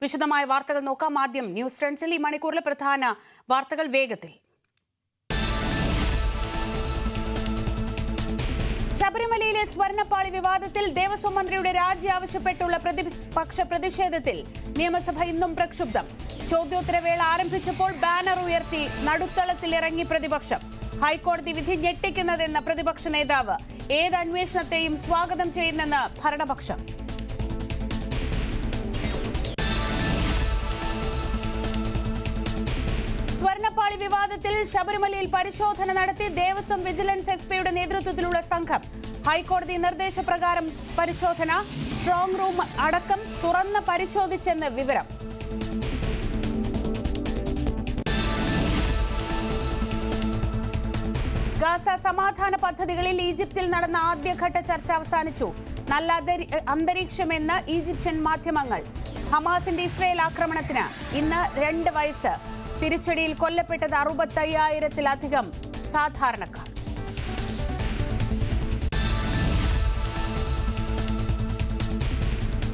വിശദമായ വാർത്തകൾ നോക്കാം. ആദ്യം ന്യൂസ് ട്രെൻഡ്സിൽ ഈ മണിക്കൂറിലെ പ്രധാന വാർത്തകൾ വേഗത്തിൽ. ശബരിമലയിലെ സ്വർണ്ണപ്പാളി വിവാദത്തിൽ ദേവസ്വം മന്ത്രിയുടെ രാജി ആവശ്യപ്പെട്ടുള്ള പ്രതിപക്ഷ പ്രതിഷേധത്തിൽ നിയമസഭ ഇന്നും പ്രക്ഷുബ്ധം. ചോദ്യോത്തരവേള ആരംഭിച്ചപ്പോൾ ബാനർ ഉയർത്തി നടുത്തളത്തിലിറങ്ങി പ്രതിപക്ഷം. ഹൈക്കോടതി വിധി ഞെട്ടിക്കുന്നതെന്ന പ്രതിപക്ഷ നേതാവ്. ഏത് അന്വേഷണത്തെയും സ്വാഗതം ചെയ്യുന്നെന്ന് ഭരണപക്ഷം. സ്വർണ്ണപ്പാളി വിവാദത്തിൽ ശബരിമലയിൽ പരിശോധന നടത്തി ദേവസ്വം വിജിലൻസ് എസ്പിയുടെ നേതൃത്വത്തിലുള്ള സംഘം. ഹൈക്കോടതി നിർദ്ദേശപ്രകാരം പരിശോധന. സ്ട്രോങ് റൂം അടക്കം തുറന്ന് പരിശോധിച്ചെന്ന് വിവരം. ഗാസ സമാധാന പദ്ധതികളിൽ ഈജിപ്തിൽ നടന്ന ആദ്യഘട്ട ചർച്ച അവസാനിച്ചു. നല്ല അന്തരീക്ഷമെന്ന് ഈജിപ്ഷ്യൻ മാധ്യമങ്ങൾ. ഹമാസിന്റെ ഇസ്രയേൽ ആക്രമണത്തിന് ഇന്ന് 2 വയസ്സ്. തിരിച്ചടിയിൽ കൊല്ലപ്പെട്ടത് 65,000-ത്തിലധികം സാധാരണക്കാർ.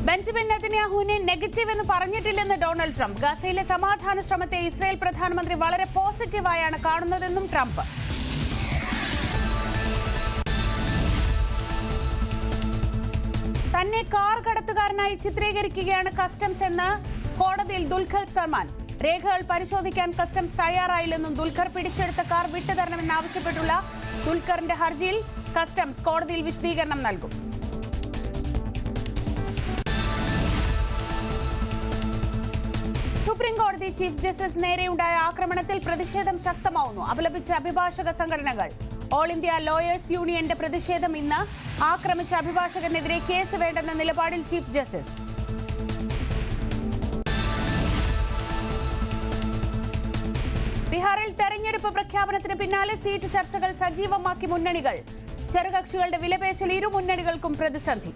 ബെഞ്ചമിൻ നെതന്യാഹുവിനെ നെഗറ്റീവ് എന്ന് പറഞ്ഞിട്ടില്ലെന്ന് ഡൊണാൾഡ് ട്രംപ്. ഗാസയിലെ സമാധാന ശ്രമത്തെ ഇസ്രയേൽ പ്രധാനമന്ത്രി വളരെ പോസിറ്റീവായാണ് കാണുന്നതെന്നും ട്രംപ്. തന്നെ കാർ കടത്തുകാരനായി ചിത്രീകരിക്കുകയാണ് കസ്റ്റംസ് എന്ന് കോടതിയിൽ ദുൽഖർ സൽമാൻ. രേഖകൾ പരിശോധിക്കാൻ കസ്റ്റംസ് തയ്യാറായില്ലെന്നും ദുൽഖർ പിടിച്ചെടുത്ത കാർ വിട്ടുതരണമെന്നാവശ്യപ്പെട്ടുള്ള ദുൽഖറിന്റെ ഹർജിയിൽ കസ്റ്റംസ് കോടതിയിൽ വിശദീകരണം നൽകും. സുപ്രീം കോടതി ചീഫ് ജസ്റ്റിസ് നേരെയുണ്ടായ ആക്രമണത്തിൽ പ്രതിഷേധം ശക്തമാവുന്നു. അപലപിച്ച അഭിഭാഷക സംഘടനകൾ. ഓൾ ഇന്ത്യ ലോയേഴ്സ് യൂണിയന്റെ പ്രതിഷേധം ഇന്ന്. ആക്രമിച്ച അഭിഭാഷകനെതിരെ കേസ് വേണ്ടെന്ന നിലപാടിൽ ചീഫ് ജസ്റ്റിസ്. ബീഹാറിൽ തെരഞ്ഞെടുപ്പ് പ്രഖ്യാപനത്തിന് പിന്നാലെ സീറ്റ് ചർച്ചകൾ സജീവമാക്കി മുന്നണികൾ. ചെറുകക്ഷികളുടെ വിലപേശൽ ഇരു മുന്നണികൾക്കും പ്രതിസന്ധി.